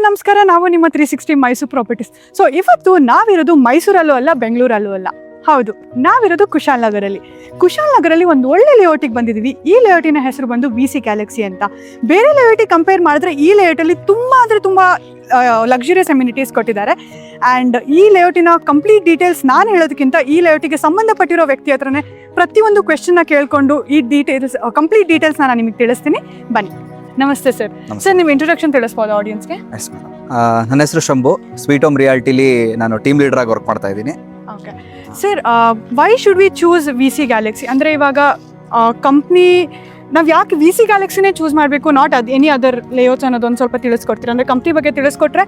ನಮಸ್ಕಾರ. ನಾವು ನಿಮ್ಮ 360 ಮೈಸೂರು ಪ್ರಾಪರ್ಟೀಸ್. ಸೊ ಇವತ್ತು ನಾವಿರೋದು ಮೈಸೂರಲ್ಲೂ ಅಲ್ಲ, ಬೆಂಗಳೂರಲ್ಲೂ ಅಲ್ಲ. ಹೌದು, ನಾವಿರೋದು ಕುಶಾಲನಗರಲ್ಲಿ ಒಂದು ಒಳ್ಳೆ ಲೇಔಟಿಗೆ ಬಂದಿದ್ದೀವಿ. ಈ ಲೇಔಟಿನ ಹೆಸರು ಬಂದು VC ಗ್ಯಾಲಕ್ಸಿ ಅಂತ. ಬೇರೆ ಲೇಔಟಿಗೆ ಕಂಪೇರ್ ಮಾಡಿದ್ರೆ ಈ ಲೇಔಟಲ್ಲಿ ತುಂಬ ಲಕ್ಸುರಿಯಸ್ ಅಮ್ಯುನಿಟೀಸ್ ಕೊಟ್ಟಿದ್ದಾರೆ. ಆ್ಯಂಡ್ ಈ ಲೇಔಟಿನ ಕಂಪ್ಲೀಟ್ ಡೀಟೇಲ್ಸ್ ನಾನು ಹೇಳೋದಕ್ಕಿಂತ ಈ ಲೇಔಟಿಗೆ ಸಂಬಂಧಪಟ್ಟಿರೋ ವ್ಯಕ್ತಿ ಹತ್ರನೇ ಪ್ರತಿಯೊಂದು ಕ್ವೆಶ್ಚನ್ನ ಕೇಳಿಕೊಂಡು ಈ ಕಂಪ್ಲೀಟ್ ಡೀಟೇಲ್ಸ್ ನಾನು ನಿಮಗೆ ತಿಳಿಸ್ತೀನಿ. ಬನ್ನಿ. ನಮಸ್ತೆ ಸರ್. ಸರ್, ನೀವು ಇಂಟ್ರೊಡಕ್ಷನ್ ತಿಳಿಸ್ಬೋದು ಆಡಿಯನ್ಸ್ಗೆ? Yes madam. ನನ್ನ ಹೆಸರು ಶಂಭು. ಸ್ವೀಟ್ ಹೋಮ್ ರಿಯಾಲ್ಟಿಲಿ ನಾನು ಟೀಮ್ ಲೀಡರ್ ಆಗಿ ವರ್ಕ್ ಮಾಡ್ತಾ ಇದ್ದೀನಿ. Okay sir, why should we choose VC Galaxy? ಅಂದರೆ ಇವಾಗ ಕಂಪ್ನಿ ನಾವು ಯಾಕೆ VC ಗ್ಯಾಲಕ್ಸಿನೇ ಚೂಸ್ ಮಾಡಬೇಕು, ನಾಟ್ ಎನಿ ಅದರ್ ಲೇಔಟ್ಸ್ ಅನ್ನೋದೊಂದು ಸ್ವಲ್ಪ ತಿಳಿಸ್ಕೊಡ್ತೀರಾ? ಅಂದರೆ ಕಂಪ್ನಿ ಬಗ್ಗೆ ತಿಳಿಸ್ಕೊಟ್ರೆ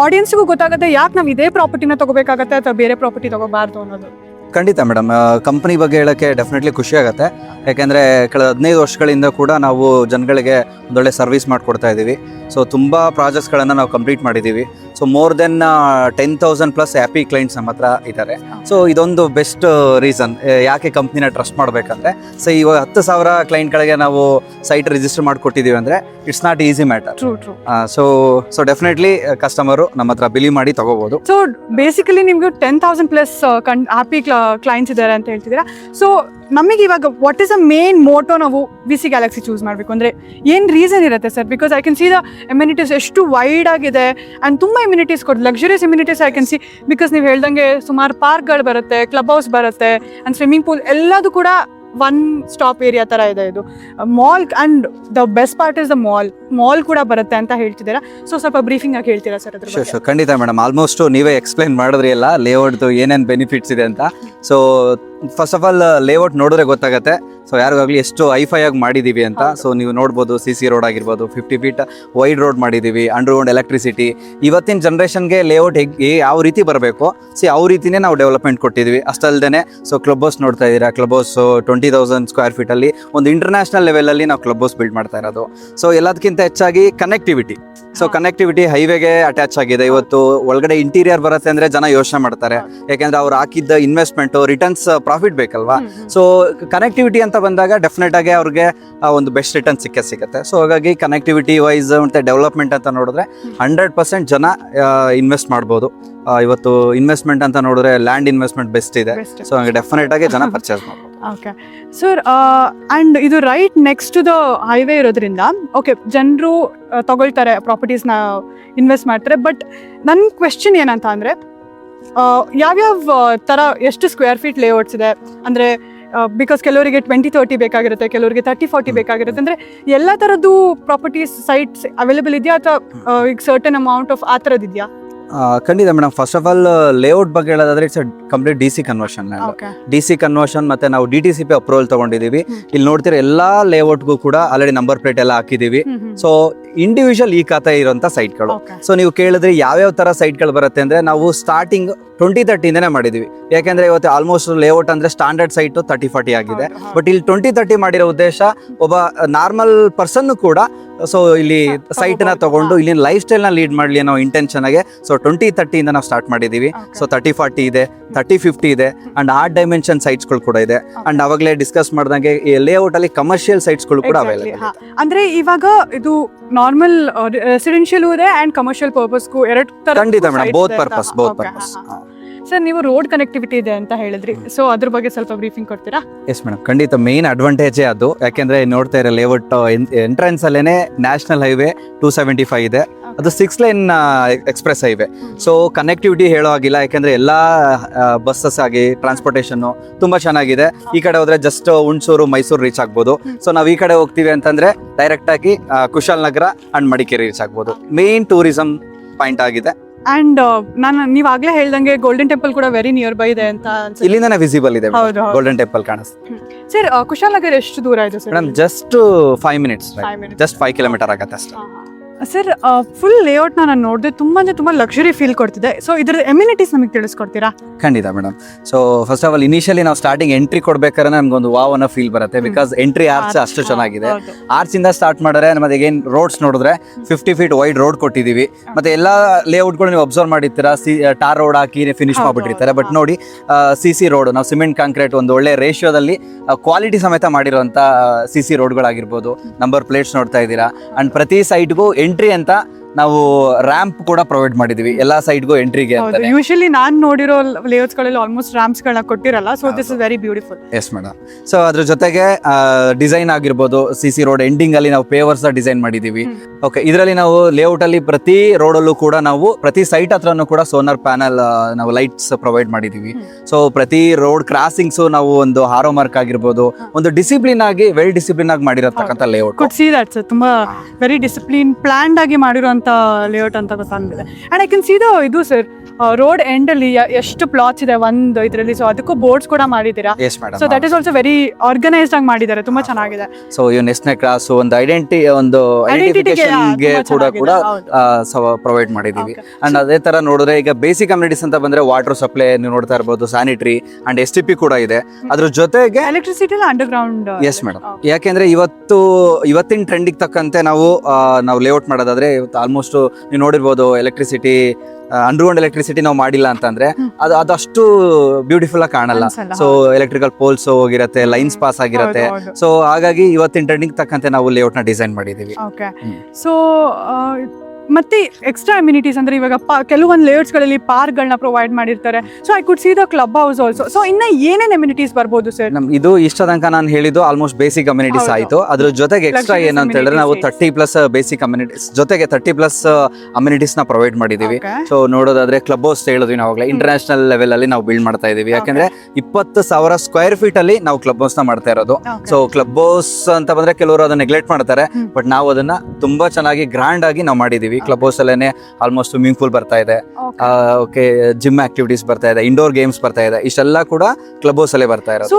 ಆಡಿಯನ್ಸ್ಗೂ ಗೊತ್ತಾಗುತ್ತೆ ಯಾಕೆ ನಾವು ಇದೇ ಪ್ರಾಪರ್ಟಿನ ತೊಗೋಬೇಕಾಗತ್ತೆ ಅಥವಾ ಬೇರೆ ಪ್ರಾಪರ್ಟಿ ತೊಗೋಬಾರ್ದು ಅನ್ನೋದು. ಖಂಡಿತ ಮೇಡಮ್. ಕಂಪ್ನಿ ಬಗ್ಗೆ ಹೇಳೋಕ್ಕೆ ಡೆಫಿನೆಟ್ಲಿ ಖುಷಿ ಆಗುತ್ತೆ. ಯಾಕೆಂದರೆ ಕಳೆದ 15 ವರ್ಷಗಳಿಂದ ಕೂಡ ನಾವು ಜನಗಳಿಗೆ ಒಂದೊಳ್ಳೆ ಸರ್ವಿಸ್ ಮಾಡಿಕೊಡ್ತಾ ಇದ್ದೀವಿ. ಸೊ ತುಂಬ ಪ್ರಾಜೆಕ್ಟ್ಸ್ಗಳನ್ನು ನಾವು ಕಂಪ್ಲೀಟ್ ಮಾಡಿದ್ದೀವಿ. So more than 10,000+ happy clients ನಮ್ಮ ಹತ್ರ ಇದ್ದಾರೆ. ಸೊ ಇದೊಂದು ಬೆಸ್ಟ್ ರೀಸನ್ ಯಾಕೆ ಕಂಪ್ನಿನ ಟ್ರಸ್ಟ್ ಮಾಡಬೇಕಂದ್ರೆ, ಸೊ ಇವಾಗ 10,000 ಕ್ಲೈಂಟ್ಗಳಿಗೆ ನಾವು ಸೈಟ್ ರಿಜಿಸ್ಟರ್ ಮಾಡಿಕೊಟ್ಟಿದ್ದೀವಿ ಅಂದರೆ it's not easy matter. So definitely customer ನಮ್ಮ ಹತ್ರ ಬಿಲಿ ಮಾಡಿ ತಗೋಬೋದು. ಸೊ ಬೇಸಿಕಲಿ ನಿಮ್ಗೆ 10,000+ ಹ್ಯಾಪಿ ಕ್ಲೈಂಟ್ಸ್ ಇದ್ದಾರೆ ಅಂತ ಹೇಳ್ತಿದ್ದೀರಾ. ಸೊ ನಮಗೆ ಇವಾಗ what is a main motto ನಾವು VC ಗ್ಯಾಲಕ್ಸಿ ಚೂಸ್ ಮಾಡಬೇಕು ಅಂದರೆ ಏನು ರೀಸನ್ ಇರುತ್ತೆ sir? Because I can see the amenities ಎಷ್ಟು ವೈಡ್ ಆಗಿದೆ ಆ್ಯಂಡ್ ತುಂಬ ಎಮ್ಯುನಿಟೀಸ್ ಕೊಟ್ಟು luxurious amenities I can C. Because ನೀವು ಹೇಳ್ದಂಗೆ ಸುಮಾರು ಪಾರ್ಕ್ಗಳು ಬರುತ್ತೆ, ಕ್ಲಬ್ ಹೌಸ್ ಬರುತ್ತೆ ಆ್ಯಂಡ್ ಸ್ವಿಮ್ಮಿಂಗ್ ಪೂಲ್, ಎಲ್ಲದೂ ಕೂಡ ಒನ್ ಸ್ಟಾಪ್ ಏರಿಯಾ ಥರ ಇದೆ ಇದು. Mall and the best part is the mall ಕೂಡ ಬರುತ್ತೆ ಅಂತ ಹೇಳ್ತಿದ್ದೀರಾ. ಸೊ ಸ್ವಲ್ಪ ಬ್ರೀಫಿಂಗ್ ಆಗಿ ಹೇಳ್ತೀರಾ ಸರ್ ಅದ್ರ ಬಗ್ಗೆ? ಶೋರ್, ಖಂಡಿತ ಮೇಡಮ್. ಆಲ್ಮೋಸ್ಟ್ ನೀವೇ ಎಕ್ಸ್ಪ್ಲೈನ್ ಮಾಡಿದ್ರಿ ಎಲ್ಲ ಲೇಔಟ್ದು ಏನೇನು ಬೆನಿಫಿಟ್ಸ್ ಇದೆ ಅಂತ. So first of all layout ನೋಡಿದ್ರೆ ಗೊತ್ತಾಗುತ್ತೆ ಸೊ ಯಾರಿಗಾಗಲಿ ಎಷ್ಟು ಐಫೈ ಆಗಿ ಮಾಡಿದ್ದೀವಿ ಅಂತ. ಸೊ ನೀವು ನೋಡ್ಬೋದು, CC ರೋಡ್ ಆಗಿರ್ಬೋದು, 50 ಫೀಟ್ ವೈಡ್ ರೋಡ್ ಮಾಡಿದ್ದೀವಿ, ಅಂಡರ್ಗ್ರೌಂಡ್ ಎಲೆಕ್ಟ್ರಿಸಿಟಿ. ಇವತ್ತಿನ ಜನ್ರೇಷನ್ಗೆ ಲೇಔಟ್ ಯಾವ ರೀತಿ ಬರಬೇಕು ಯಾವ ರೀತಿನೇ ನಾವು ಡೆವಲಪ್ಮೆಂಟ್ ಕೊಟ್ಟಿದ್ದೀವಿ. ಅಷ್ಟಲ್ದೇ ಸೊ ಕ್ಲಬ್ ಹೌಸ್ ನೋಡ್ತಾ ಇದ್ದೀರಾ. ಕ್ಲಬ್ ಹೌಸ್ 20,000 ಸ್ಕ್ವೇರ್ ಫೀಟಲ್ಲಿ ಒಂದು ಇಂಟರ್ನ್ಯಾಷನಲ್ ಲೆವೆಲಲ್ಲಿ ನಾವು ಕ್ಲಬ್ ಹೌಸ್ ಬಿಲ್ಡ್ ಮಾಡ್ತಾ ಇರೋದು. ಸೊ ಎಲ್ಲದಕ್ಕಿಂತ ಹೆಚ್ಚಾಗಿ ಕನೆಕ್ಟಿವಿಟಿ. ಸೊ ಕನೆಕ್ಟಿವಿಟಿ ಹೈವೇಗೆ ಅಟ್ಯಾಚ್ ಆಗಿದೆ. ಇವತ್ತು ಒಳಗಡೆ ಇಂಟೀರಿಯರ್ ಬರುತ್ತೆ ಅಂದರೆ ಜನ ಯೋಚನೆ ಮಾಡ್ತಾರೆ, ಯಾಕೆಂದರೆ ಅವ್ರು ಹಾಕಿದ್ದ ಇನ್ವೆಸ್ಟ್ಮೆಂಟು ರಿಟರ್ನ್ಸ್ ಪ್ರಾಫಿಟ್ ಬೇಕಲ್ವಾ. ಸೊ ಕನೆಕ್ಟಿವಿಟಿ ಅಂತ ಬಂದಾಗ ಡೆಫಿನೆಟ್ ಆಗಿ ಅವ್ರಿಗೆ ಒಂದು ಬೆಸ್ಟ್ ರಿಟರ್ನ್ ಸಿಗುತ್ತೆ. ಸೊ ಹಾಗಾಗಿ ಕನೆಕ್ಟಿವಿಟಿ ವೈಸ್ ಮತ್ತು ಡೆವಲಪ್ಮೆಂಟ್ ಅಂತ ನೋಡಿದ್ರೆ 100% ಜನ ಇನ್ವೆಸ್ಟ್ ಮಾಡ್ಬೋದು. ಇವತ್ತು ಇನ್ವೆಸ್ಟ್ಮೆಂಟ್ ಅಂತ ನೋಡಿದ್ರೆ ಲ್ಯಾಂಡ್ ಇನ್ವೆಸ್ಟ್ಮೆಂಟ್ ಬೆಸ್ಟ್ ಇದೆ. ಸೊ ಹಾಗೆ ಡೆಫಿನೆಟ್ ಆಗಿ ಜನ ಪರ್ಚೇಸ್ ಮಾಡ್ಬೋದು. ಓಕೆ ಸರ್, ಆ್ಯಂಡ್ ಇದು right next to the highway ಇರೋದ್ರಿಂದ ಓಕೆ ಜನರು ತಗೊಳ್ತಾರೆ, ಪ್ರಾಪರ್ಟೀಸ್ನ ಇನ್ವೆಸ್ಟ್ ಮಾಡ್ತಾರೆ. ಬಟ್ ನನ್ನ ಕ್ವೆಶ್ಚನ್ ಏನಂತ ಅಂದರೆ, ಯಾವ್ಯಾವ ಥರ ಎಷ್ಟು ಸ್ಕ್ವೇರ್ ಫೀಟ್ ಲೇಔಟ್ಸ್ ಇದೆ ಅಂದರೆ, ಬಿಕಾಸ್ ಕೆಲವರಿಗೆ 20-30 ಬೇಕಾಗಿರುತ್ತೆ, ಕೆಲವರಿಗೆ 30-40 ಬೇಕಾಗಿರುತ್ತೆ. ಅಂದರೆ ಎಲ್ಲ ಥರದ್ದು ಪ್ರಾಪರ್ಟೀಸ್ ಸೈಟ್ಸ್ ಅವೈಲೇಬಲ್ ಇದೆಯಾ ಅಥವಾ ಈಗ ಸರ್ಟನ್ ಅಮೌಂಟ್ ಆಫ್ ಆ ಥರದ್ದು ಇದೆಯಾ? ಖಂಡಿತ madam. First of all layout ಬಗ್ಗೆ ಹೇಳೋದಾದ್ರೆ it's complete DC conversion. DC conversion ಮತ್ತೆ ನಾವು DTCP ಅಪ್ರೂವಲ್ ತಗೊಂಡಿದ್ದೀವಿ. ಇಲ್ಲಿ ನೋಡ್ತೀರಾ ಎಲ್ಲ ಲೇಔಟ್ಗೂ ಕೂಡ ಆಲ್ರೆಡಿ ನಂಬರ್ ಪ್ಲೇಟ್ ಎಲ್ಲ ಹಾಕಿದ್ದೀವಿ. ಸೊ ಇಂಡಿವಿಜುವಲ್ ಈ ಖಾತೆ ಇರುವಂತ ಸೈಟ್ಗಳು. ಸೊ ನೀವು ಕೇಳಿದ್ರೆ ಯಾವ್ಯಾವ ತರ ಸೈಟ್ಗಳು ಬರುತ್ತೆ ಅಂದ್ರೆ, ನಾವು ಸ್ಟಾರ್ಟಿಂಗ್ 2030 ಮಾಡಿದೀವಿ. ಯಾಕೆಂದ್ರೆ ಇವತ್ತು ಆಲ್ಮೋಸ್ಟ್ ಲೇಔಟ್ ಅಂದ್ರೆ ಸ್ಟ್ಯಾಂಡರ್ಡ್ ಸೈಟ್ 30-40 ಆಗಿದೆ. ಬಟ್ ಇಲ್ಲಿ 2030 ಮಾಡಿರೋ ಉದ್ದೇಶ ಒಬ್ಬ ನಾರ್ಮಲ್ ಪರ್ಸನ್ ಕೂಡ ಸೊ ಇಲ್ಲಿ ಸೈಟ್ ನ ತಗೊಂಡು ಇಲ್ಲಿ ಲೈಫ್ ಸ್ಟೈಲ್ ನ ಲೀಡ್ ಮಾಡ್ಲಿ ಅನ್ನೋ ಇಂಟೆನ್ಷನ್ ಆಗಿ ಸೊ 2030 ಇಂದ ನಾವು ಸ್ಟಾರ್ಟ್ ಮಾಡಿದೀವಿ. ಸೊ 30-40 ಇದೆ, 30-50 ಇದೆ ಅಂಡ್ ಆರ್ಟ್ ಡೈಮೆನ್ಷನ್ ಸೈಟ್ಸ್ ಗಳು ಕೂಡ ಇದೆ. ಅಂಡ್ ಅವಾಗಲೇ ಡಿಸ್ಕಸ್ ಮಾಡ್ದಂಗೆ ಈ ಲೇಔಟ್ ಅಲ್ಲಿ ಕಮರ್ಷಿಯಲ್ ಸೈಟ್ಸ್ ಗಳು ಕೂಡ ಅವೈಲೇಬಲ್ ಇದೆ. ಅಂದ್ರೆ ಇವಾಗ ಇದು ನಾರ್ಮಲ್ ರೆಸಿಡೆನ್ಷಿಯಲ್ ಇದೆ ಅಂಡ್ ಕಮರ್ಷಿಯಲ್ ಪರ್ಪಸ್ಗೂ ಎರಡು ತರ. ಖಂಡಿತ ಮೇಡಮ್, ಬೋತ್ ಪರ್ಪಸ್. ಸರ್, ನೀವು ರೋಡ್ ಕನೆಕ್ಟಿವಿಟಿ ಇದೆ ಅಂತ ಹೇಳಿದ್ರಿ. ಸೊ ಅದ್ರ ಬಗ್ಗೆ ಸ್ವಲ್ಪ ಬ್ರೀಫಿಂಗ್ ಕೊಡ್ತೀರಾ? ಎಸ್ ಮೇಡಮ್, ಖಂಡಿತ. ಮೇನ್ ಅಡ್ವಾಂಟೇಜೇ ಅದು. ಯಾಕೆಂದ್ರೆ ನೋಡ್ತಾ ಇರೋ ಲೇಔಟ್ ಎಂಟ್ರೆನ್ಸ್ ಅಲ್ಲೇನೆ ನ್ಯಾಷನಲ್ ಹೈವೇ 275 ಇದೆ. ಅದು 6 line express highway. So connectivity ಹೇಳೋ ಆಗಿಲ್ಲ, ಯಾಕೆಂದ್ರೆ ಎಲ್ಲ ಬಸ್ಸಸ್ ಆಗಿ ಟ್ರಾನ್ಸ್ಪೋರ್ಟೇಷನ್ ತುಂಬಾ ಚೆನ್ನಾಗಿದೆ. ಈ ಕಡೆ ಹೋದ್ರೆ ಜಸ್ಟ್ ಹುಣಸೂರು, ಮೈಸೂರು ರೀಚ್ ಆಗ್ಬೋದು. ಸೊ ನಾವು ಈ ಕಡೆ ಹೋಗ್ತೀವಿ ಅಂತಂದ್ರೆ ಡೈರೆಕ್ಟ್ ಆಗಿ ಕುಶಾಲನಗರ ಅಂಡ್ ಮಡಿಕೇರಿ ರೀಚ್ ಆಗ್ಬೋದು. ಮೇನ್ ಟೂರಿಸಂ ಪಾಯಿಂಟ್ ಆಗಿದೆ. ಅಂಡ್ ನೀವು ಆಗ್ಲೇ ಹೇಳ್ದಂಗೆ ಗೋಲ್ಡನ್ ಟೆಂಪಲ್ ಕೂಡ ವೆರಿ ನಿಯರ್ ಬೈ ಇದೆ ಅಂತ ಇಲ್ಲಿಂದಾನೆ ವಿಸಿಬಲ್ ಇದೆ. ಗೋಲ್ಡನ್ ಟೆಂಪಲ್ ಕಾಣಿಸ್ತು. ಸರ್, ಕುಶಾಲನಗರ ಎಷ್ಟು ದೂರ ಇದೆ sir? Madam just 5 minutes, just 5 kilometre ಆಗತ್ತೆ ಅಷ್ಟೇ. ಸರ್, ಫುಲ್ ಲೇಔಟ್ನ ನಾನು ನೋಡಿದೆ, ತುಂಬ ಲಕ್ಸುರಿ ಫೀಲ್ ಕೊಡ್ತಿದೆ. ಸೊ ಇದ್ರ ಎಮ್ಯುನಿಟೀಸ್ ನಮಗೆ ತಿಳಿಸ್ಕೊಡ್ತೀರಾ? ಖಂಡಿತ madam. So first of all initially ನಾವು ಸ್ಟಾರ್ಟಿಂಗ್ ಎಂಟ್ರಿ ಕೊಡ್ಬೇಕಾದ್ರೆ ನಮ್ಗೊಂದು ವಾವ್ ಅನ್ನೋ ಫೀಲ್ ಬರುತ್ತೆ. ಬಿಕಾಸ್ ಎಂಟ್ರಿ ಆರ್ಚ್ ಅಷ್ಟು ಚೆನ್ನಾಗಿದೆ. ಆರ್ಚ್ ಇಂದ ಸ್ಟಾರ್ಟ್ ಮಾಡಿದ್ರೆ ನಮಗೆ ಏನ್ ರೋಡ್ಸ್ ನೋಡಿದ್ರೆ 50 ಫೀಟ್ ವೈಡ್ ರೋಡ್ ಕೊಟ್ಟಿದೀವಿ. ಮತ್ತೆ ಎಲ್ಲಾ ಲೇಔಟ್ಗಳು ನೀವು ಅಬ್ಸರ್ವ್ ಮಾಡಿರ್ತೀರಾ, ಟಾರ್ ರೋಡ್ ಹಾಕಿ ಫಿನಿಶ್ ಮಾಡ್ಬಿಟ್ಟಿರ್ತಾರೆ. ಬಟ್ ನೋಡಿ CC ರೋಡ್, ನಾವು ಸಿಮೆಂಟ್ ಕಾಂಕ್ರೀಟ್ ಒಂದು ಒಳ್ಳೆ ರೇಷಿಯೋದಲ್ಲಿ ಕ್ವಾಲಿಟಿ ಸಮೇತ ಮಾಡಿರುವಂತ CC ರೋಡ್ಗಳಾಗಿರ್ಬೋದು. ನಂಬರ್ ಪ್ಲೇಟ್ಸ್ ನೋಡ್ತಾ ಇದ್ದೀರಾ. ಅಂಡ್ ಪ್ರತಿ ಸೈಟ್ಗೂ ಎಂಟ್ರಿ ಅಂತ ನಾವು ರ್ಯಾಂಪ್ ಕೂಡ ಪ್ರೊವೈಡ್ ಮಾಡಿದೀವಿ ಎಲ್ಲಾ ಸೈಡ್ಗೂ ಎಂಟ್ರಿಗೆ ಅಂತ. ಯೂಶಲಿ ನಾನ್ ನೋಡಿರೋ ಲೇಔಟ್ಸ್ ಗಳಲ್ಲಿ ಆಲ್ಮೋಸ್ಟ್ ರ್ಯಾಂಪ್ಸ್ ಗಳನ್ನ ಕೊಟ್ಟಿರಲ್ಲ, so this is very beautiful. Yes madam. So ಅದ್ರ ಜೊತೆಗೆ ಡಿಸೈನ್ ಆಗಿರ್ಬೋದು, CC ರೋಡ್ ಎಂಡಿಂಗ್ ಅಲ್ಲಿ ನಾವು ಪೇವರ್ಸ್ ಡಿಸೈನ್ ಮಾಡಿದೀವಿ. ಓಕೆ, ಇದರಲ್ಲಿ ನಾವು ಲೇಔಟ್ ಅಲ್ಲಿ ಪ್ರತಿ ರೋಡ್ ಅಲ್ಲೂ ಕೂಡ ನಾವು ಪ್ರತಿ ಸೈಟ್ ಹತ್ರನೂ ಕೂಡ ಸೋಲಾರ್ ಪ್ಯಾನಲ್ ನಾವು ಲೈಟ್ಸ್ ಪ್ರೊವೈಡ್ ಮಾಡಿದೀವಿ. ಸೊ ಪ್ರತಿ ರೋಡ್ ಕ್ರಾಸಿಂಗ್ಸ್ ನಾವು ಒಂದು ಹಾರೋ ಮಾರ್ಕ್ ಆಗಿರ್ಬೋದು, ಒಂದು ಡಿಸಿಪ್ಲಿನ್ ಆಗಿ ವೆಲ್ ಡಿಸಿಪ್ಲಿನ್ ಆಗಿ ಮಾಡಿರತಕ್ಕಂಥ layout. Could see that sir, ತುಂಬಾ ವೆರಿ ಡಿಸಿಪ್ಲಿನ್ ಪ್ಲಾನ್ಡ್ ಆಗಿ ಮಾಡಿರುವಂತ ಲೇಔಟ್ ಅಂತ ಗೊತ್ತಾಗ್ತಿದೆ. And I can see the ಇದು ಸರ್ ರೋಡ್ ಎಂಡ್ ಅಲ್ಲಿ ಎಷ್ಟು ಪ್ಲಾಟ್ಸ್ ಇದೆ ಒಂದು ಇದರಲ್ಲಿ, ಸೊ ಅದಕ್ಕೂ ಬೋರ್ಡ್ಸ್ ಕೂಡ ಮಾಡಿದ್ದೀರಾ. S madam. So that is also very organised ಆಗಿ ಮಾಡಿದ್ದಾರೆ, ತುಂಬಾ ಚೆನ್ನಾಗಿದೆ. ಸೊ ಇವ್ ನೆಸ್ನೆ ಕ್ರಾಸ್ ಒಂದು ಐಡೆಂಟಿಫಿಕೇಶನ್ ಗೆ ಕೂಡ ಪ್ರೊವೈಡ್ ಮಾಡಿದೀವಿ. ಅಂಡ್ ಅದೇ ತರ ನೋಡಿದ್ರೆ ಈಗ ಬೇಸಿಕ್ ಕಮ್ಯುನಿಟೀಸ್ ಅಂತ ಬಂದ್ರೆ ವಾಟರ್ ಸಪ್ಲೈ ನೀವು ನೋಡ್ತಾ ಇರಬಹುದು, ಸ್ಯಾನಿಟರಿ ಅಂಡ್ STP ಕೂಡ ಇದೆ. ಅದ್ರ ಜೊತೆಗೆ ಎಲೆಕ್ಟ್ರಿಸಿಟಿ ಅಂಡರ್ಗ್ರೌಂಡ್. Yes madam. ಯಾಕೆಂದ್ರೆ ಇವತ್ತಿನ ಟ್ರೆಂಡಿಗೆ ತಕ್ಕಂತೆ ನಾವು ಲೇಔಟ್ ಮಾಡೋದಾದ್ರೆ ಇವತ್ತು ಆಲ್ಮೋಸ್ಟ್ ನೀವು ನೋಡಿರ್ಬೋದು ಎಲೆಕ್ಟ್ರಿಸಿಟಿ ಅಂಡರ್ಗ್ರೌಂಡ್ ಎಲೆಕ್ಟ್ರಿಸಿಟಿ ನಾವು ಮಾಡಿಲ್ಲ ಅಂತಂದ್ರೆ ಅದಷ್ಟು ಬ್ಯೂಟಿಫುಲ್ ಆಗಿ ಕಾಣಲ್ಲ. ಸೊ ಎಲೆಕ್ಟ್ರಿಕಲ್ ಪೋಲ್ಸ್ ಹೋಗಿರತ್ತೆ, ಲೈನ್ಸ್ ಪಾಸ್ ಆಗಿರತ್ತೆ. ಸೊ ಹಾಗಾಗಿ ಇವತ್ತಿನ ಟ್ರೆಂಡಿಂಗ್ ತಕ್ಕಂತೆ ನಾವು ಲೇಔಟ್ ನ ಡಿಸೈನ್ ಮಾಡಿದೀವಿ. ಸೊ ಮತ್ತೆ ಎಕ್ಸ್ಟ್ರಾ ಅಮ್ಯುನಿಟೀಸ್ ಅಂದ್ರೆ ಇವಾಗ ಕೆಲವೊಂದು ಲೇಔಟ್ಸ್ ಗಳಲ್ಲಿ ಪಾರ್ಕ್ ಗಳನ್ನ ಪ್ರೊವೈಡ್ ಮಾಡಿರ್ತಾರೆ. So I could see the club house also. So ಇನ್ನ ಏನೇನ್ ಅಮ್ಯುನಿಟೀಸ್ ಬರ್ಬೋದು ಸರ್? ಇದು ಇಷ್ಟ ತನಕ ನಾನು ಹೇಳಿದ್ದು ಆಲ್ಮೋಸ್ಟ್ ಬೇಸಿಕ್ ಅಮ್ಯುನಿಟೀಸ್ ಆಯ್ತು. ಅದ್ರ ಜೊತೆಗೆ ಎಕ್ಸ್ಟ್ರಾ ಏನಂತ ಹೇಳಿದ್ರೆ ನಾವು 30+ ಬೇಸಿಕ್ ಅಮ್ಯುನಿಟೀಸ್ ಜೊತೆಗೆ 30+ ಅಮ್ಯುನಿಟೀಸ್ ನ ಪ್ರೊವೈಡ್ ಮಾಡಿದೀವಿ. ಸೊ ನೋಡೋದಾದ್ರೆ ಕ್ಲಬ್ ಹೌಸ್ ಹೇಳಿದ್ವಿ ನಾವಾಗ್ಲೇ, ಇಂಟರ್ನ್ಯಾಷನಲ್ ಲೆವೆಲ್ ಅಲ್ಲಿ ನಾವು ಬಿಲ್ಡ್ ಮಾಡ್ತಾ ಇದೀವಿ. ಯಾಕಂದ್ರೆ 20,000 ಸ್ಕ್ವೇರ್ ಫೀಟ್ ಅಲ್ಲಿ ನಾವು ಕ್ಲಬ್ ಹೌಸ್ ನ ಮಾಡ್ತಾ ಇರೋದು. ಸೊ ಕ್ಲಬ್ ಹೌಸ್ ಅಂತ ಬಂದ್ರೆ ಕೆಲವರು ಅದನ್ನ ನೆಗ್ಲೆಕ್ಟ್ ಮಾಡ್ತಾರೆ, ಬಟ್ ನಾವು ಅದನ್ನ ತುಂಬಾ ಚೆನ್ನಾಗಿ ಗ್ರ್ಯಾಂಡ್ ಆಗಿ ನಾವು ಮಾಡಿದೀವಿ. ಕ್ಲಬ್ ಹೌಸ್ ಅಲ್ಲೇನೆ ಆಲ್ಮೋಸ್ಟ್ ಸ್ವಿಮ್ಮಿಂಗ್ ಪೂಲ್ ಬರ್ತಾ ಇದೆ, ಓಕೆ, ಜಿಮ್ ಆಕ್ಟಿವಿಟೀಸ್ ಬರ್ತಾ ಇದೆ, ಇಂಡೋರ್ ಗೇಮ್ಸ್ ಬರ್ತಾ ಇದೆ. ಇಷ್ಟೆಲ್ಲ ಕೂಡ ಕ್ಲಬ್ ಹೌಸ್ ಅಲ್ಲೇ ಬರ್ತಾ ಇರೋದು. ಸೊ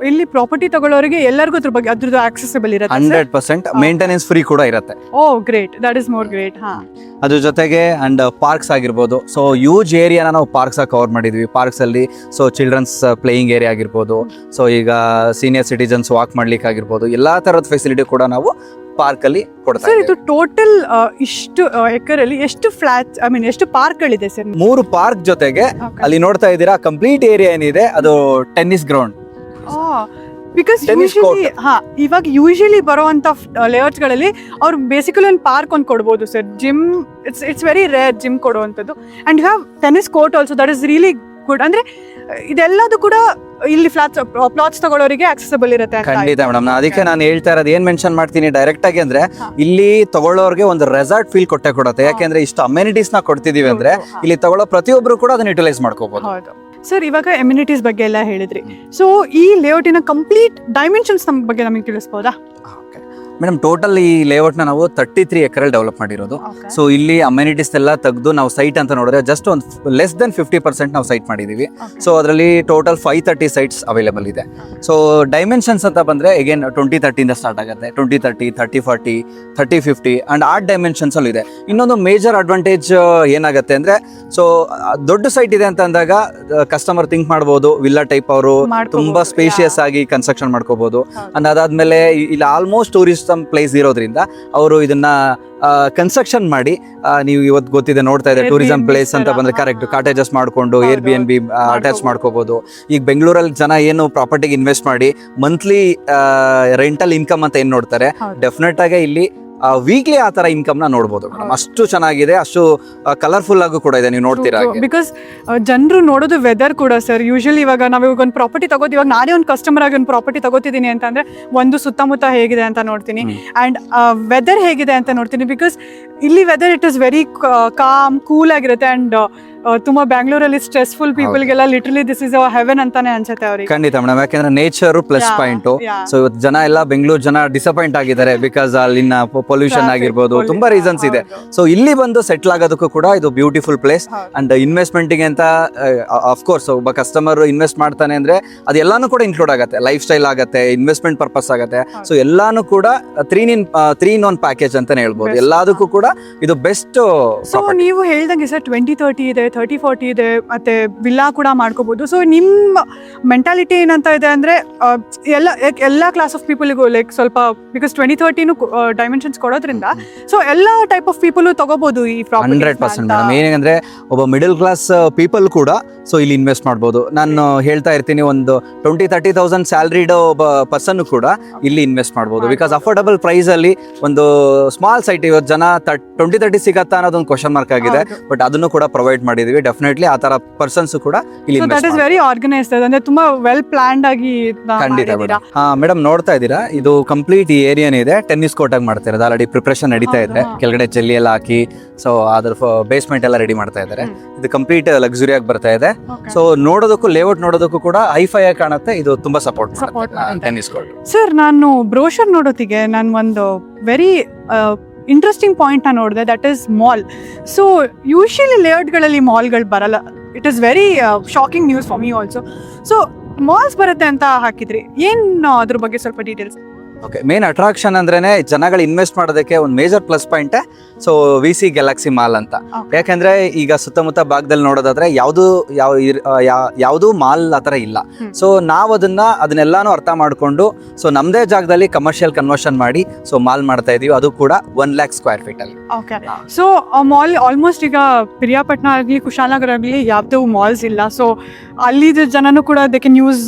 ಇಲ್ಲಿ ಪ್ರಾಪರ್ಟಿ ತಗೊಳ್ಳೋರಿಗೆ ಎಲ್ಲರಿಗೂ ಅದ್ರ ಬಗ್ಗೆ ಅದ್ರದ್ದು ಆಕ್ಸೆಸಿಬಲ್ ಇರುತ್ತೆ. 100% ಮೇಂಟೆನೆನ್ಸ್ ಫ್ರೀ ಕೂಡ ಇರುತ್ತೆ. Oh great, that is more great. ಅದ್ರ ಜೊತೆಗೆ ಅಂಡ್ ಪಾರ್ಕ್ಸ್ ಆಗಿರ್ಬೋದು. ಸೊ ಯೂಜ್ ಏರಿಯಾನ ನಾವು ಪಾರ್ಕ್ಸ್ ಆಗಿ ಕವರ್ ಮಾಡಿದ್ವಿ. ಪಾರ್ಕ್ಸ್ ಅಲ್ಲಿ ಸೊ ಚಿಲ್ಡ್ರನ್ಸ್ ಪ್ಲೇಯಿಂಗ್ ಏರಿಯಾ ಆಗಿರ್ಬೋದು, ಸೊ ಈಗ ಸೀನಿಯರ್ ಸಿಟಿಜನ್ಸ್ ವಾಕ್ ಮಾಡ್ಲಿಕ್ಕೆ ಆಗಿರ್ಬೋದು, ಎಲ್ಲಾ ತರದ ಫೆಸಿಲಿಟಿ ಕೂಡ ನಾವು ಪಾರ್ಕ್ ಅಲ್ಲಿ ಕೊಡ್ತಾ ಇದ್ದೀವಿ. ಇದು ಟೋಟಲ್ ಇಷ್ಟು ಎಕರಲ್ಲಿ ಎಷ್ಟು ಫ್ಲಾಟ್ ಎಷ್ಟು ಪಾರ್ಕ್ ಗಳಿದೆ ಸರ್? 3 ಪಾರ್ಕ್ ಜೊತೆಗೆ ಅಲ್ಲಿ ನೋಡ್ತಾ ಇದ್ದೀರಾ ಕಂಪ್ಲೀಟ್ ಏರಿಯಾ ಏನಿದೆ ಅದು ಟೆನ್ನಿಸ್ ಗ್ರೌಂಡ್. ಬಿಕಾಸ್ ಇವಾಗ ಯೂಶಲಿ ಬರುವಂತ ಲೇಔಟ್ಸ್ ಗಳಲ್ಲಿ ಅವ್ರು ಬೇಸಿಕಲಿ ಒಂದು ಪಾರ್ಕ್ ಒಂದು ಕೊಡ್ಬೋದು sir. Gym it's very rare gym ಕೊಡುವಂಥದ್ದು. And you have tennis court also, that is really good. ಅಂದ್ರೆ ಇದೆಲ್ಲದು ಕೂಡ ಇಲ್ಲಿ ಪ್ಲಾಟ್ಸ್ ತಗೊಳ್ಳೋರಿಗೆ ಆಕ್ಸೆಸಿಬಲ್ ಇರುತ್ತೆ. ಖಂಡಿತ ಮೇಡಮ್. ಅದಕ್ಕೆ ನಾನು ಹೇಳ್ತಾ ಇರೋದು ಏನ್ ಮೆನ್ಷನ್ ಮಾಡ್ತೀನಿ ಡೈರೆಕ್ಟ್ ಆಗಿ ಅಂದ್ರೆ ಇಲ್ಲಿ ತಗೊಳ್ಳೋರಿಗೆ ಒಂದು ರೆಸಾರ್ಟ್ ಫೀಲ್ ಕೊಡುತ್ತೆ. ಯಾಕೆಂದ್ರೆ ಇಷ್ಟು ಅಮ್ಯುನಿಟೀಸ್ ನ ಕೊಡ್ತಿದೀವಿ ಅಂದ್ರೆ ಇಲ್ಲಿ ತಗೊಳ್ಳೋ ಪ್ರತಿಯೊಬ್ರು ಕೂಡ ಅದನ್ನ ಯುಟಿಲೈಸ್ ಮಾಡ್ಕೋಬಹುದು. ಸರ್ ಇವಾಗ ಅಮ್ಯುನಿಟೀಸ್ ಬಗ್ಗೆ ಎಲ್ಲ ಹೇಳಿದ್ರಿ. ಸೊ ಈ ಲೇಔಟಿನ ಕಂಪ್ಲೀಟ್ ಡೈಮೆನ್ಷನ್ಸ್ ಬಗ್ಗೆ ನಮಗೆ ತಿಳಿಸ್ಬೋದಾ? ಮೇಡಮ್ ಟೋಟಲ್ ಈ ಲೇಔಟ್ ನಾವು 33 ಎಕರೆ ಡೆವಲಪ್ ಮಾಡಿರೋದು. ಸೊ ಇಲ್ಲಿ ಅಮ್ಯುನಿಟೀಸ್ ಎಲ್ಲ ತೆಗೆದು ನಾವು ಸೈಟ್ ಅಂತ ನೋಡಿದ್ರೆ ಜಸ್ಟ್ ಒಂದು ಲೆಸ್ ದೆನ್ 50% ನಾವು ಸೈಟ್ ಮಾಡಿದೀವಿ. ಸೊ ಅದರಲ್ಲಿ ಟೋಟಲ್ 530 ಸೈಟ್ಸ್ ಅವೈಲೇಬಲ್ ಇದೆ. ಸೊ ಡೈಮೆನ್ಷನ್ಸ್ ಅಂತ ಬಂದ್ರೆ ಅಗೇನ್ 2030 ಇಂದ ಸ್ಟಾರ್ಟ್ ಆಗುತ್ತೆ. 2030, 3040, 3050 ಅಂಡ್ ಆರ್ಟ್ ಡೈಮೆನ್ಷನ್ಸ್ ಅಲ್ಲಿ ಇದೆ. ಇನ್ನೊಂದು ಮೇಜರ್ ಅಡ್ವಾಂಟೇಜ್ ಏನಾಗುತ್ತೆ ಅಂದ್ರೆ, ಸೊ ದೊಡ್ಡ ಸೈಟ್ ಇದೆ ಅಂತ ಅಂದಾಗ ಕಸ್ಟಮರ್ ಥಿಂಕ್ ಮಾಡಬಹುದು ವಿಲ್ಲಾ ಟೈಪ್ ಅವರು ತುಂಬಾ ಸ್ಪೇಷಿಯಸ್ ಆಗಿ ಕನ್ಸ್ಟ್ರಕ್ಷನ್ ಮಾಡ್ಕೋಬಹುದು. ಅಂಡ್ ಅದಾದ್ಮೇಲೆ ಇಲ್ಲಿ ಆಲ್ಮೋಸ್ಟ್ ಟೂರಿಸ್ಟ್ ಪ್ಲೇಸ್ ಇರೋದ್ರಿಂದ ಅವರು ಇದನ್ನ ಕನ್ಸ್ಟ್ರಕ್ಷನ್ ಮಾಡಿ, ನೀವು ಇವತ್ತು ಗೊತ್ತಿದೆ ನೋಡ್ತಾ ಇದೆ ಟೂರಿಸಂ ಪ್ಲೇಸ್ ಅಂತ ಬಂದ್ರೆ ಕರೆಕ್ಟ್ ಕಾಟೇಜಸ್ ಮಾಡ್ಕೊಂಡು Airbnb ಅಟ್ಯಾಚ್ ಮಾಡ್ಕೋಬಹುದು. ಈಗ ಬೆಂಗಳೂರಲ್ಲಿ ಜನ ಏನು ಪ್ರಾಪರ್ಟಿಗೆ ಇನ್ವೆಸ್ಟ್ ಮಾಡಿ ಮಂತ್ಲಿ ರೆಂಟಲ್ ಇನ್ಕಮ್ ಅಂತ ಏನ್ ನೋಡ್ತಾರೆ, ಡೆಫಿನೆಟ್ ಆಗಿ ಇಲ್ಲಿ ವೀಕ್ಲಿ ಆ ತರ ಇನ್ಕಮ್ ನ ನೋಡಬಹುದು. ಅಷ್ಟು ಚೆನ್ನಾಗಿದೆ, ಅಷ್ಟು ಕಲರ್ಫುಲ್ ಆಗು ಕೂಡ ಇದೆ, ನೀವು ನೋಡ್ತೀರಾ. ಬಿಕಾಸ್ ಜನರು ನೋಡೋದು ವೆದರ್ ಕೂಡ ಸರ್. ಯೂಶಲಿ ಇವಾಗ ನಾವು ಇವಾಗ ಒಂದು ಪ್ರಾಪರ್ಟಿ ತಗೋತೀವಿ, ಇವಾಗ ನಾನೇ ಒಂದು ಕಸ್ಟಮರ್ ಆಗಿ ಒಂದು ಪ್ರಾಪರ್ಟಿ ತಗೋತಿದ್ದೀನಿ ಅಂತಂದ್ರೆ ಒಂದು ಸುತ್ತಮುತ್ತ ಹೇಗಿದೆ ಅಂತ ನೋಡ್ತೀನಿ, ಅಂಡ್ ವೆದರ್ ಹೇಗಿದೆ ಅಂತ ನೋಡ್ತೀನಿ. ಬಿಕಾಸ್ ಇಲ್ಲಿ weather it is very calm cool ಆಗಿರುತ್ತೆ. ಅಂಡ್ ತುಂಬಾ ಬ್ಯಾಂಗ್ಳೂರಲ್ಲಿ ಸ್ಟ್ರೆಸ್ಫುಲ್ ಪೀಪಲ್ಗೆಲ್ಲ literally this is our heaven ಅಂತಾನೆ ಅನ್ಸುತ್ತೆ ಅವರಿಗೆ. ಖಂಡಿತ ಮೇಡಮ್. ಯಾಕಂದ್ರೆ ನೇಚರ್ ಪ್ಲಸ್ ಪಾಯಿಂಟ್. ಸೊ ಇವತ್ತು ಜನ ಎಲ್ಲ ಬೆಂಗಳೂರು ಜನ ಡಿಸಪಾಯಿಂಟ್ ಆಗಿದ್ದಾರೆ ಬಿಕಾಸ್ ಅಲ್ಲಿನ ಪೊಲ್ಯೂಷನ್ ಆಗಿರ್ಬೋದು, ತುಂಬಾ ರೀಸನ್ಸ್ ಇದೆ. ಸೊ ಇಲ್ಲಿ ಬಂದು ಸೆಟ್ಲ್ ಆಗೋದಕ್ಕೂ ಕೂಡ ಇದು ಬ್ಯೂಟಿಫುಲ್ ಪ್ಲೇಸ್. ಅಂಡ್ ಇನ್ವೆಸ್ಟ್ಮೆಂಟ್ ಗೆ ಅಂತ ಅಫ್ಕೋರ್ಸ್ ಒಬ್ಬ ಕಸ್ಟಮರ್ ಇನ್ವೆಸ್ಟ್ ಮಾಡ್ತಾನೆ ಅಂದ್ರೆ ಅದೆಲ್ಲಾನು ಕೂಡ ಇನ್ಕ್ಲೂಡ್ ಆಗುತ್ತೆ. ಲೈಫ್ ಸ್ಟೈಲ್ ಆಗುತ್ತೆ, ಇನ್ವೆಸ್ಟ್ಮೆಂಟ್ ಪರ್ಪಸ್ ಆಗುತ್ತೆ. ಸೊ ಎಲ್ಲಾನು ಕೂಡ 3-in-1 ಪ್ಯಾಕೇಜ್ ಅಂತಾನೆ ಹೇಳ್ಬೋದು. ಎಲ್ಲದಕ್ಕೂ ಕೂಡ ಇದು ಬೆಸ್ಟ್. ಸೊ ನೀವು ಹೇಳ್ದಂಗೆ ಸರ್ 2030 ಇದೆ, 30-40 ಇದೆ, ಮತ್ತೆ ವಿಲ್ಲಾ ಕೂಡ ಮಾಡ್ಕೋಬಹುದು. ಸೊ ನಿಮ್ಮ ಮೆಂಟಾಲಿಟಿ ಏನಂತ ಇದೆ ಅಂದ್ರೆ ಎಲ್ಲ ಕ್ಲಾಸ್ ಆಫ್ ಪೀಪಲ್ಗೂ ಲೈಕ್ ಸ್ವಲ್ಪ ಬಿಕಾಸ್ 20-30 ಡೈಮೆನ್ಷನ್ಸ್ ಕೊಡೋದ್ರಿಂದ ಸೊ ಎಲ್ಲ ಟೈಪ್ ಆಫ್ ಪೀಪಲ್ ತಗೋಬಹುದು ಈ 100% ಮೇಡಮ್. ಏನಂದ್ರೆ ಒಬ್ಬ ಮಿಡಲ್ ಕ್ಲಾಸ್ ಪೀಪಲ್ ಕೂಡ ಸೊ ಇಲ್ಲಿ ಇನ್ವೆಸ್ಟ್ ಮಾಡ್ಬೋದು. ನಾನು ಹೇಳ್ತಾ ಇರ್ತೀನಿ, ಒಂದು 20-30,000 ಸ್ಯಾಲ್ರಿಡ್ ಒಬ್ಬ ಪರ್ಸನ್ ಕೂಡ ಇಲ್ಲಿ ಇನ್ವೆಸ್ಟ್ ಮಾಡ್ಬೋದು. ಬಿಕಾಸ್ ಅಫೋರ್ಡಬಲ್ ಪ್ರೈಸ್ ಅಲ್ಲಿ ಒಂದು ಸ್ಮಾಲ್ ಸೈಟ್ ಇವತ್ತು ಜನ 20-30 ಸಿಗತ್ತಾ ಅನ್ನೋದೊಂದು ಕ್ವಶನ್ ಮಾರ್ಕ್ ಆಗಿದೆ. ಬಟ್ ಅದನ್ನು ಕೂಡ ಪ್ರೊವೈಡ್ ಮಾಡಿದೀವಿ. ಡೆಫಿನೆಟ್ಲಿ ಆ ತರ ಪರ್ಸನ್ಸ್ ಕೂಡ ಇಲ್ಲಿ ದಟ್ ಇಸ್ ವೆರಿ ಆರ್ಗನೈಸ್ಡ್, ಅಂದ್ರೆ ತುಂಬಾ ವೆಲ್ ಪ್ಲಾನ್ಡ್ ಆಗಿ ಖಂಡಿತ ಮೇಡಮ್. ನೋಡ್ತಾ ಇದ್ದೀರಾ, ಇದು ಕಂಪ್ಲೀಟ್ ಈ ಏರಿಯಾನೇ ಇದೆ ಟೆನ್ನಿಸ್ ಕೋರ್ಟ್ ಆಗಿ ಮಾಡ್ತಾ ಇರೋದು. ಆಲ್ರೆಡಿ ಪ್ರಿಪರೇಷನ್ ನಡೀತಾ ಇದೆ. ಕೆಳಗಡೆ ಜಲ್ಲಿ ಎಲ್ಲ ಹಾಕಿ ಸೊ ಅದ್ರ ಬೇಸ್ಮೆಂಟ್ ಎಲ್ಲ ರೆಡಿ ಮಾಡ್ತಾ ಇದ್ದಾರೆ. ಇದು ಕಂಪ್ಲೀಟ್ ಲಕ್ಸುರಿ ಆಗಿ ಬರ್ತಾ ಇದೆ. ಸೊ ನೋಡೋದಕ್ಕೂ ಲೇಔಟ್ ನೋಡೋದಕ್ಕೂ ಕೂಡ ಹೈಫೈ ಆಗಿ ಕಾಣುತ್ತೆ. ಇದು ತುಂಬಾ ಸಪೋರ್ಟ್ ಟೆನ್ನಿಸ್ ಕೋರ್ಟ್. ಸರ್, ನಾನು ಬ್ರೋಷರ್ ನೋಡೋತಿಗೆ ನಾನು ಒಂದು ವೆರಿ ಇಂಟ್ರೆಸ್ಟಿಂಗ್ ಪಾಯಿಂಟ್ ನೋಡಿದೆ, that is mall. So usually ಲೇಔಟ್ಗಳಲ್ಲಿ ಮಾಲ್ಗಳು ಬರಲ್ಲ. It is very shocking news for me also. So malls ಬರುತ್ತೆ ಅಂತ ಹಾಕಿದ್ರಿ, ಏನು ಅದ್ರ ಬಗ್ಗೆ ಸ್ವಲ್ಪ ಡೀಟೇಲ್ಸ್? ಓಕೆ, ಮೇನ್ ಅಟ್ರಾಕ್ಷನ್ ಅಂದ್ರೇನೆ ಜನಗಳು ಇನ್ವೆಸ್ಟ್ ಮಾಡೋದಕ್ಕೆ ಒಂದು major plus point so VC Galaxy mall ಅಂತ. ಯಾಕಂದ್ರೆ ಈಗ ಸುತ್ತಮುತ್ತ ಭಾಗದಲ್ಲಿ ನೋಡೋದಾದ್ರೆ ಯಾವುದು ಮಾಲ್ ಆ ಥರ ಇಲ್ಲ. ಸೊ ನಾವು ಅದನ್ನೆಲ್ಲಾನು ಅರ್ಥ ಮಾಡಿಕೊಂಡು ಸೊ ನಮ್ಮದೇ ಜಾಗದಲ್ಲಿ ಕಮರ್ಷಿಯಲ್ ಕನ್ವರ್ಷನ್ ಮಾಡಿ ಸೊ ಮಾಲ್ ಮಾಡ್ತಾ ಇದೀವಿ. ಅದು ಕೂಡ 1 lakh square feet ಅಲ್ಲಿ. ಓಕೆ, ಸೊ ಮಾಲ್ ಆಲ್ಮೋಸ್ಟ್ ಈಗ ಪಿರಿಯಾಪಟ್ಟಣ ಆಗಲಿ ಕುಶಾಲನಗರ ಆಗಲಿ ಯಾವ್ದು ಮಾಲ್ಸ್ ಇಲ್ಲ. ಸೊ ಅಲ್ಲಿ ಜನನು ಕೂಡ ದೇ ಕ್ಯಾನ್ ಯೂಸ್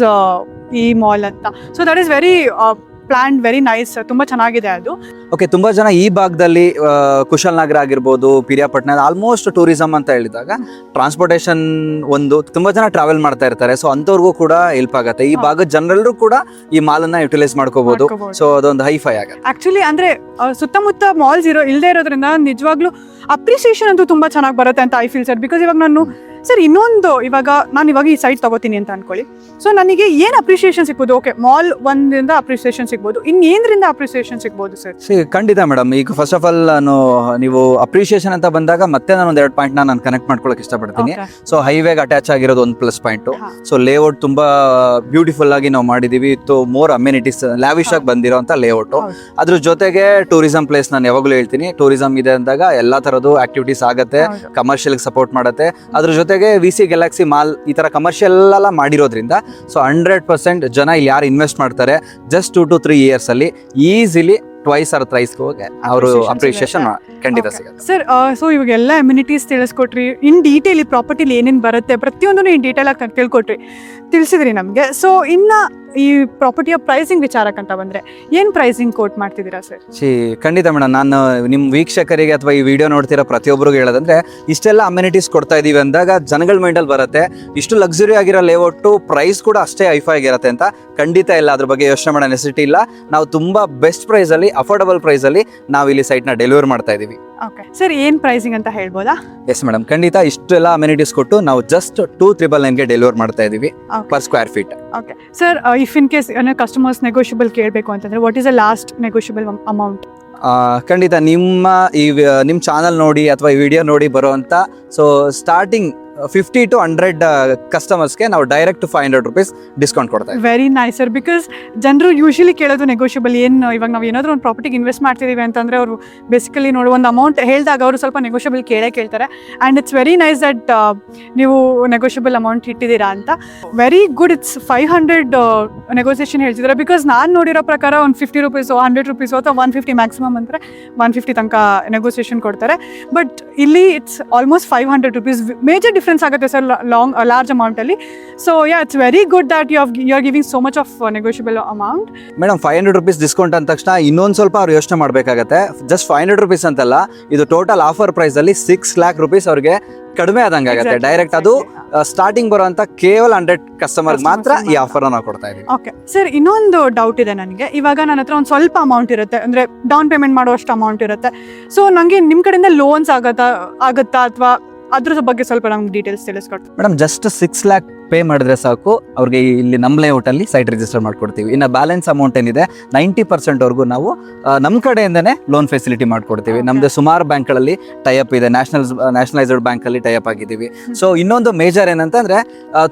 ಈ ಮಾಲ್ ಅಂತ. So that is very plan, very nice, ತುಂಬಾ ಚೆನ್ನಾಗಿದೆ ಅದು. ಓಕೆ, ತುಂಬಾ ಜನ ಈ ಭಾಗದಲ್ಲಿ ಕುಶಾಲನಗರ ಆಗಿರ್ಬೋದು, ಪಿರಿಯಾಪಟ್ಟಣ ಆಲ್ಮೋಸ್ಟ್ ಟೂರಿಸಂ ಅಂತ ಹೇಳಿದಾಗ ಟ್ರಾನ್ಸ್ಪೋರ್ಟೇಷನ್ ತುಂಬಾ ಜನ ಟ್ರಾವೆಲ್ ಮಾಡ್ತಾ ಇರ್ತಾರೆ. ಸೊ ಅಂತವ್ರಿಗೂ ಕೂಡ ಹೆಲ್ಪ್ ಆಗುತ್ತೆ. ಈ ಭಾಗದ ಜನರೆಲ್ಲರೂ ಕೂಡ ಈ ಮಾಲನ್ನ ಯುಟಿಲೈಸ್ ಮಾಡ್ಕೋಬಹುದು. ಸೊ ಅದೊಂದು ಹೈಫೈ ಆಗುತ್ತೆ. ಆಕ್ಚುಲಿ ಅಂದ್ರೆ ಸುತ್ತಮುತ್ತ ಮಾಲ್ಸ್ ಇಲ್ಲದೆ ಇರೋದ್ರಿಂದ ನಿಜವಾಗ್ಲೂ ಅಪ್ರಿಸಿಯೇಷನ್ ಅಂತೂ ತುಂಬಾ ಚೆನ್ನಾಗಿ ಬರುತ್ತೆ ಅಂತ ಐ ಫೀಲ್ ಸರ್. ಬಿಕಾಸ್ ಇವಾಗ ನಾನು ಸರ್ ಇನ್ನೊಂದು ನಾನು ಈ ಸೈಟ್ ತಗೋತೀನಿ ಅಂತ ಅನ್ಕೊಳ್ಳಿ. ಸೊ ನನಗೆ ಏನು ಅಪ್ರಿಸಿಯೇಷನ್ ಸಿಗ್ಬೋದು? ಓಕೆ, ಮಾಲ್ ಒಂದರಿಂದ ಅಪ್ರಿಸಿಯೇಷನ್ ಸಿಗ್ಬೋದು, ಇನ್ನೇನರಿಂದ ಅಪ್ರಿಸಿಯೇಷನ್ ಸಿಗ್ಬೋದು ಸರ್? ಖಂಡಿತ ಮೇಡಮ್. ಈಗ ಫಸ್ಟ್ ಆಫ್ ಆಲ್ ನೀವು ಅಪ್ರಿಸಿಯೇಷನ್ ಅಂತ ಬಂದಾಗ ಮತ್ತೆ ನಾನು ಒಂದೆರಡು ಪಾಯಿಂಟ್ ನಾನು ಕನೆಕ್ಟ್ ಮಾಡ್ಕೊಳಕ್ ಇಷ್ಟಪಡ್ತೀನಿ. ಸೊ ಹೈವೇಗೆ ಅಟ್ಯಾಚ್ ಆಗಿರೋದು ಒಂದು ಪ್ಲಸ್ ಪಾಯಿಂಟ್. ಸೊ ಲೇಔಟ್ ತುಂಬಾ ಬ್ಯೂಟಿಫುಲ್ ಆಗಿ ನಾವು ಮಾಡಿದೀವಿ. ಮೋರ್ ಅಮ್ಯುನಿಟೀಸ್ ಲ್ಯಾವಿಶ್ ಆಗಿ ಬಂದಿರೋ ಅಂತ ಲೇಔಟ್. ಅದ್ರ ಜೊತೆಗೆ ಟೂರಿಸಂ ಪ್ಲೇಸ್, ನಾನು ಯಾವಾಗಲೂ ಹೇಳ್ತೀನಿ, ಟೂರಿಸಂ ಇದೆ ಅಂದಾಗ ಎಲ್ಲಾ ತರದ್ದು ಆಕ್ಟಿವಿಟೀಸ್ ಆಗುತ್ತೆ, ಕಮರ್ಷಿಯಲ್ ಸಪೋರ್ಟ್ ಮಾಡುತ್ತೆ. ಅದ್ರ ಜೊತೆಗೆ VC ಗ್ಯಾಲಕ್ಸಿ ಮಾಲ್ ಈ ತರ ಕಮರ್ಷಿಯಲ್ ಎಲ್ಲ ಮಾಡಿರೋದ್ರಿಂದ ಸೊ 100% ಜನ ಇಲ್ಲಿ ಯಾರು ಇನ್ವೆಸ್ಟ್ ಮಾಡ್ತಾರೆ ಜಸ್ಟ್ 2 to 3 years ಅಲ್ಲಿ ಈಸಿಲಿ ಟ್ವೈಸ್ ಆರ್ ಥ್ರೈಸ್ ಹೋಗಿ ಅವರು ಅಪ್ರಿಸಿಯೇಷನ್ ಖಂಡಿತ ಸಿಗುತ್ತೆ ಸರ್. ಸೊ ಇವಾಗ ಎಲ್ಲ ಅಮ್ಯುನಿಟೀಸ್ ತಿಳಿಸ್ಕೊಟ್ರಿ, ಇನ್ ಡೀಟೇಲ್ ಈ ಪ್ರಾಪರ್ಟಿಲಿ ಏನೇನು ಬರುತ್ತೆ ಪ್ರತಿಯೊಂದನ್ನು ಇನ್ ಡೀಟೇಲ್ ಆಗಿ ತಿಳಿಸಿದ್ರಿ ನಮಗೆ. ಸೊ ಇನ್ನ ಈ ಪ್ರಾಪರ್ಟಿಯ ಪ್ರೈಸಿಂಗ್ ವಿಚಾರಕ್ಕಂತ ಬಂದ್ರೆ ಏನು ಪ್ರೈಸಿಂಗ್ ಕೋಟ್ ಮಾಡ್ತಿದ್ದೀರಾ ಸರ್? ಖಂಡಿತ ಮೇಡಮ್, ನಾನು ನಿಮ್ಮ ವೀಕ್ಷಕರಿಗೆ ಅಥವಾ ಈ ವಿಡಿಯೋ ನೋಡ್ತಿರೋ ಪ್ರತಿಯೊಬ್ಬರಿಗೂ ಹೇಳೋದಂದ್ರೆ ಇಷ್ಟೆಲ್ಲ ಅಮ್ಯುನಿಟೀಸ್ ಕೊಡ್ತಾ ಇದೀವಿ ಅಂದಾಗ ಜನಗಳ ಮೈಂಡಲ್ಲಿ ಬರುತ್ತೆ ಇಷ್ಟು ಲಕ್ಸುರಿ ಆಗಿರೋ ಲೇಔಟು ಪ್ರೈಸ್ ಕೂಡ ಅಷ್ಟೇ ಹೈಫೈ ಆಗಿರುತ್ತೆ ಅಂತ. ಖಂಡಿತ ಇಲ್ಲ, ಅದ್ರ ಬಗ್ಗೆ ಯೋಚನೆ ಮಾಡೋ ನೆಸಿಟಿ ಇಲ್ಲ. ನಾವು ತುಂಬಾ ಬೆಸ್ಟ್ ಪ್ರೈಸ್ ಅಲ್ಲಿ, ಅಫೋರ್ಡಬಲ್ ಪ್ರೈಸ್ ಅಲ್ಲಿ ನಾವು ಇಲ್ಲಿ ಸೈಟ್ ನ ಡೆಲಿವರ್ ಮಾಡ್ತಾ ಇದೀವಿ. ಓಕೆ ಸರ್, ಏನು ಪ್ರೈಸಿಂಗ್ ಅಂತ ಹೇಳ್ಬೋದಾ? ಎಸ್ ಮೇಡಮ್, ಖಂಡಿತ ಇಷ್ಟೆಲ್ಲ ಅಮ್ಯುನಿಟೀಸ್ ಕೊಟ್ಟು ನಾವು ಜಸ್ಟ್ 2,999 ಗೆ ಡೆಲಿವರ್ ಮಾಡ್ತಾ ಇದೀವಿ per square feet. Okay sir, if in case customers negotiable ಕೇಳಬೇಕು ಅಂತಂದ್ರೆ what is the last negotiable amount? ಖಂಡಿತ ನಿಮ್ಮ ಚಾನಲ್ ನೋಡಿ ಅಥವಾ ಈ ವಿಡಿಯೋ ನೋಡಿ ಬರುವಂತ ಸೊ ಸ್ಟಾರ್ಟಿಂಗ್ 50 to 100 ಕಸ್ಟಮರ್ಸ್ಗೆ ನಾವು ಡೈರೆಕ್ಟ್ ₹500 ಡಿಸ್ಕೌಂಟ್ ಕೊಡ್ತಾ ಇದ್ದೀವಿ. Very nice sir. ಬಿಕಾಸ್ ಜನರು ಯೂಶಲಿ ಕೇಳೋದು ನೆಗೋಷಿಯಬಲ್. ಏನು ಇವಾಗ ನಾವು ಏನಾದರೂ ಒಂದು ಪ್ರಾಪರ್ಟಿಗೆ ಇನ್ವೆಸ್ಟ್ ಮಾಡ್ತಿದ್ದೀವಿ ಅಂತಂದರೆ ಅವರು ಬೇಸಿಕಲಿ ನೋಡಿ ಒಂದು ಅಮೌಂಟ್ ಹೇಳಿದಾಗ ಅವರು ಸ್ವಲ್ಪ ನೆಗೋಷಿಯಬಲ್ ಕೇಳ್ತಾರೆ. And it's very nice that ನೀವು ನೆಗೋಷಿಯಬಲ್ ಅಮೌಂಟ್ ಇಟ್ಟಿದ್ದೀರಾ ಅಂತ. Very good. ಇಟ್ಸ್ 500 ನೆಗೋಸಿಯೇಷನ್ ಹೇಳ್ತಿದ್ದಾರೆ. ಬಿಕಾಸ್ ನಾನು ನೋಡಿರೋ ಪ್ರಕಾರ ಒಂದು ₹50 ₹100 ಅಥವಾ $150 ಮ್ಯಾಕ್ಸಿಮಮ್ ಅಂದರೆ $150 ತನಕ ನೆಗೋಸಿಯೇಷನ್ ಕೊಡ್ತಾರೆ. ಬಟ್ ಇಲ್ಲಿ ಇಟ್ಸ್ ಆಲ್ಮೋಸ್ಟ್ $500. ಮೇಜರ್ ಡಿಫ್ರೆನ್ಸ್ ಆಗುತ್ತೆ ಸರ್ ಲಾರ್ಜ್ ಅಮೌಂಟ್ ಅಲ್ಲಿ. So yeah, it's very good that you are giving so much of negotiable amount. Madam, ₹500 discount ಅಂದ ತಕ್ಷಣ ಇನ್ನೊಂದು ಸ್ವಲ್ಪ ಅವ್ರು ಯೋಚನೆ ಮಾಡಬೇಕಾಗತ್ತೆ. ಜಸ್ಟ್ ₹500 ಅಂತಲ್ಲ, ಇದು ಟೋಟಲ್ ಆಫರ್ ಪ್ರೈಸ್ ಅಲ್ಲಿ ₹6 lakh ಅವ್ರಿಗೆ ಕಡಿಮೆ ಆದಂಗೆ ಆಗುತ್ತೆ. ಡೈರೆಕ್ಟ್ ಅದು ಸ್ಟಾರ್ಟಿಂಗ್ ಬರುವಂತ ಕೇವಲ 100 ಕಸ್ಟಮರ್ ಮಾತ್ರ ಈ ಆಫರ್ ನಾವು ಕೊಡ್ತಾ ಇದೀವಿ. ಓಕೆ ಸರ್, ಇನ್ನೊಂದು ಡೌಟ್ ಇದೆ ನನಗೆ. ಇವಾಗ ನನ್ನ ಹತ್ರ ಒಂದು ಸ್ವಲ್ಪ ಅಮೌಂಟ್ ಇರುತ್ತೆ, ಅಂದ್ರೆ ಡೌನ್ ಪೇಮೆಂಟ್ ಮಾಡುವಷ್ಟು ಅಮೌಂಟ್ ಇರುತ್ತೆ. ಸೊ ನನಗೆ ನಿಮ್ಮ ಕಡೆಯಿಂದ ಲೋನ್ಸ್ ಆಗುತ್ತಾ ಅಥವಾ ಅದ್ರ ಬಗ್ಗೆ ಸ್ವಲ್ಪ ನಮ್ಗೆ ಡೀಟೇಲ್ಸ್ ತಿಳಿಸ್ಕೊಡ್ತೀವಿ? ಮೇಡಮ್, ಜಸ್ಟ್ 6 lakh ಪೇ ಮಾಡಿದ್ರೆ ಸಾಕು ಅವ್ರಿಗೆ ಇಲ್ಲಿ ನಮ್ಮ ಲೇಔಟಲ್ಲಿ ಸೈಟ್ ರಿಜಿಸ್ಟರ್ ಮಾಡ್ಕೊಡ್ತೀವಿ. ಇನ್ನು ಬ್ಯಾಲೆನ್ಸ್ ಅಮೌಂಟ್ ಏನಿದೆ 90%ವರೆಗೂ ನಾವು ನಮ್ಮ ಕಡೆಯಿಂದನೇ ಲೋನ್ ಫೆಸಿಲಿಟಿ ಮಾಡ್ಕೊಡ್ತೀವಿ. ನಮ್ಮದು ಸುಮಾರು ಬ್ಯಾಂಕ್ಗಳಲ್ಲಿ ಟೈಅಪ್ ಇದೆ, ನ್ಯಾಷನಲೈಸ್ಡ್ ಬ್ಯಾಂಕಲ್ಲಿ ಟೈಅಪ್ ಆಗಿದ್ದೀವಿ. ಸೊ ಇನ್ನೊಂದು ಮೇಜರ್ ಏನಂತಂದ್ರೆ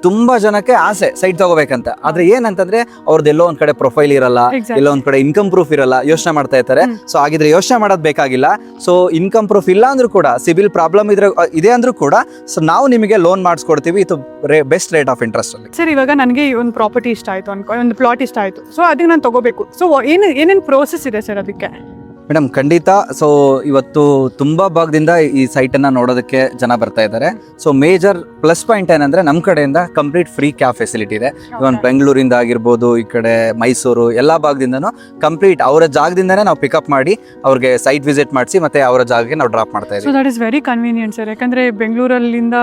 ತುಂಬಾ ಜನಕ್ಕೆ ಆಸೆ ಸೈಟ್ ತಗೋಬೇಕಂತ, ಆದ್ರೆ ಏನಂತಂದ್ರೆ ಅವ್ರದ್ದು ಎಲ್ಲೋ ಒಂದ್ ಕಡೆ ಪ್ರೊಫೈಲ್ ಇರಲ್ಲ, ಎಲ್ಲೋ ಒಂದ್ ಕಡೆ ಇನ್ಕಮ್ ಪ್ರೂಫ್ ಇರಲ್ಲ, ಯೋಚನೆ ಮಾಡ್ತಾ ಇರ್ತಾರೆ. ಸೊ ಆಗಿದ್ರೆ ಯೋಚನೆ ಮಾಡೋದು ಬೇಕಾಗಿಲ್ಲ. ಸೊ ಇನ್ಕಮ್ ಪ್ರೂಫ್ ಇಲ್ಲ ಅಂದ್ರೂ ಕೂಡ, ಸಿಬಿಲ್ ಪ್ರಾಬ್ಲಮ್ ಇದೆ ಅಂದ್ರೂ ಕೂಡ, ಸೊ ನಾವು ನಿಮಗೆ ಲೋನ್ ಮಾಡಿಸ್ಕೊಡ್ತೀವಿ. ಇದು ಬೆಸ್ಟ್ ರೇಟ್ ಆಫ್ ಇಂಟ್ರೆಸ್ಟ್ ಅಲ್ಲಿ. ಸರ್, ಇವಾಗ ನನಗೆ ಒಂದು ಪ್ರಾಪರ್ಟಿ ಇಷ್ಟ ಆಯ್ತು ಒಂದು ಪ್ಲಾಟ್ ಇಷ್ಟ ಆಯ್ತು, ಸೊ ಅದಕ್ಕೆ ನಾನು ತಗೋಬೇಕು. ಸೊ ಏನೇನು ಪ್ರೋಸೆಸ್ ಇದೆ ಸರ್ ಅದಕ್ಕೆ? ಮೇಡಮ್ ಖಂಡಿತ. ಸೊ ಇವತ್ತು ತುಂಬಾ ಭಾಗದಿಂದ ಈ ಸೈಟನ್ನು ನೋಡೋದಕ್ಕೆ ಜನ ಬರ್ತಾ ಇದ್ದಾರೆ. ಸೊ ಮೇಜರ್ ಪ್ಲಸ್ ಪಾಯಿಂಟ್ ಏನಂದ್ರೆ ನಮ್ಮ ಕಡೆಯಿಂದ ಕಂಪ್ಲೀಟ್ ಫ್ರೀ ಕ್ಯಾಬ್ ಫೆಸಿಲಿಟಿ ಇದೆ. ಇವನ್ ಬೆಂಗಳೂರಿಂದ ಆಗಿರ್ಬೋದು, ಈ ಕಡೆ ಮೈಸೂರು ಎಲ್ಲ ಭಾಗದಿಂದನೂ ಕಂಪ್ಲೀಟ್ ಅವರ ಜಾಗದಿಂದನೇ ನಾವು ಪಿಕಪ್ ಮಾಡಿ ಅವ್ರಿಗೆ ಸೈಟ್ ವಿಸಿಟ್ ಮಾಡಿಸಿ ಮತ್ತೆ ಅವರ ಜಾಗಕ್ಕೆ ನಾವು ಡ್ರಾಪ್ ಮಾಡ್ತಾ ಇದ್ದೀವಿ. So that is very convenient sir. ಯಾಕಂದ್ರೆ ಬೆಂಗಳೂರಲ್ಲಿಂದ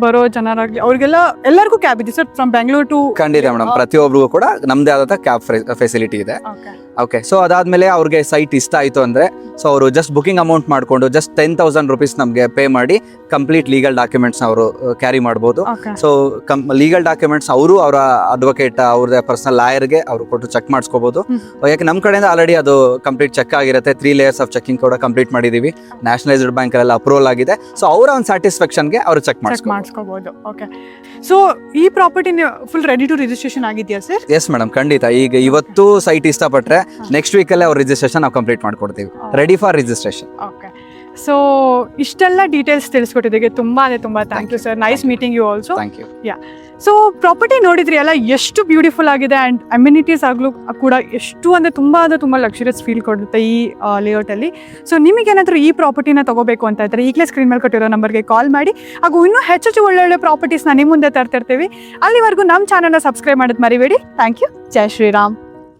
ಬರೋ ಜನರಾಗ್ಲಿ ಅವ್ರಿಗೆಲ್ಲ ಎಲ್ಲರಿಗೂ ಕ್ಯಾಬ್ ಇದೆ ಸರ್, ಫ್ರಮ್ ಬೆಂಗಳೂರು ಟು. ಖಂಡಿತ ಮೇಡಮ್, ಪ್ರತಿಯೊಬ್ಬರಿಗೂ ಕೂಡ ನಮ್ಮದೇ ಆದಂಥ ಕ್ಯಾಬ್ ಫೆಸಿಲಿಟಿ ಇದೆ. ಓಕೆ, ಸೊ ಅದಾದ್ಮೇಲೆ ಅವ್ರಿಗೆ ಸೈಟ್ ಇಷ್ಟ ಆಯಿತು ಅಂದರೆ, ಸೊ ಅವರು ಜಸ್ಟ್ ಬುಕಿಂಗ್ ಅಮೌಂಟ್ ಮಾಡಿಕೊಂಡು ಜಸ್ಟ್ 10,000 rupees ನಮಗೆ ಪೇ ಮಾಡಿ ಕಂಪ್ಲೀಟ್ ಲೀಗಲ್ ಡಾಕ್ಯುಮೆಂಟ್ಸ್ ಅವರು ಕ್ಯಾರಿ ಮಾಡ್ಬೋದು. ಸೊ ಲೀಗಲ್ ಡಾಕ್ಯುಮೆಂಟ್ಸ್ ಅವರು ಅವರ ಅಡ್ವೊಕೇಟ್, ಅವ್ರದ್ದು ಪರ್ಸನಲ್ ಲಾಯರ್ಗೆ ಅವರು ಕೊಟ್ಟು ಚೆಕ್ ಮಾಡಿಸ್ಕೋಬಹುದು. ಯಾಕೆ ನಮ್ಮ ಕಡೆಯಿಂದ ಆಲ್ರೆಡಿ ಅದು ಕಂಪ್ಲೀಟ್ ಚೆಕ್ ಆಗಿರುತ್ತೆ. 3 layers ಆಫ್ ಚೆಕಿಂಗ್ ಕೂಡ ಕಂಪ್ಲೀಟ್ ಮಾಡಿದ್ದೀವಿ. ನ್ಯಾಷನಲೈಸ್ಡ್ ಬ್ಯಾಂಕಲ್ಲೆಲ್ಲ ಅಪ್ರೂವಲ್ ಆಗಿದೆ. ಸೊ ಅವರ ಒಂದು ಸ್ಯಾಟಿಸ್ಫ್ಯಾಕ್ಷನ್ಗೆ ಅವರು ಚೆಕ್ ಮಾಡಿಸ್ಕೋಬಹುದು. ಓಕೆ, ಸೊ ಈ property full ready to registration ಆಗಿದೆಯಾ ಸರ್? ಎಸ್ ಮೇಡಮ್, ಖಂಡಿತ. ಈಗ ಇವತ್ತು ಸೈಟ್ ಇಷ್ಟಪಟ್ಟರೆ ನೆಕ್ಸ್ಟ್ ವೀಕಲ್ಲೇ ಅವ್ರ ರಿಜಿಸ್ಟ್ರೇಷನ್ ನಾವು ಕಂಪ್ಲೀಟ್ ಮಾಡ್ಕೊಡ್ತೀವಿ. Ready for registration. Okay, so ಇಷ್ಟೆಲ್ಲ ಡೀಟೇಲ್ಸ್ ತಿಳಿಸ್ಕೊಟ್ಟಿದ್ದಕ್ಕೆ ತುಂಬ thank you sir. Nice meeting you also. Thank you. Yeah, so property ನೋಡಿದ್ರಿ ಅಲ್ಲ, ಎಷ್ಟು ಬ್ಯೂಟಿಫುಲ್ ಆಗಿದೆ ಆ್ಯಂಡ್ ಅಮ್ಯುನಿಟೀಸ್ ಆಗಲೂ ಕೂಡ ಎಷ್ಟು ಅಂದರೆ ತುಂಬ ಲಕ್ಸುರಿಯಸ್ ಫೀಲ್ ಕೊಡುತ್ತೆ ಈ ಲೇಔಟಲ್ಲಿ. ಸೊ ನಿಮಗೇನಾದರೂ ಈ ಪ್ರಾಪರ್ಟಿನ ತಗೋಬೇಕು ಅಂತ ಇದ್ದರೆ ಈಗಲೇ ಸ್ಕ್ರೀನ್ ಮೇಲೆ ಕೊಟ್ಟಿರೋ ನಂಬರ್ಗೆ ಕಾಲ್ ಮಾಡಿ. ಹಾಗೂ ಇನ್ನೂ ಹೆಚ್ಚು ಒಳ್ಳೊಳ್ಳೆ ಪ್ರಾಪರ್ಟೀಸ್ನ ನಿಮ್ಮ ಮುಂದೆ ತರ್ತಿರ್ತೀವಿ. ಅಲ್ಲಿವರೆಗೂ ನಮ್ಮ ಚಾನಲ್ನ ಸಬ್ಸ್ಕ್ರೈಬ್ ಮಾಡೋದು ಮರಿಬೇಡಿ. Thank you. ಜೈ ಶ್ರೀರಾಮ್.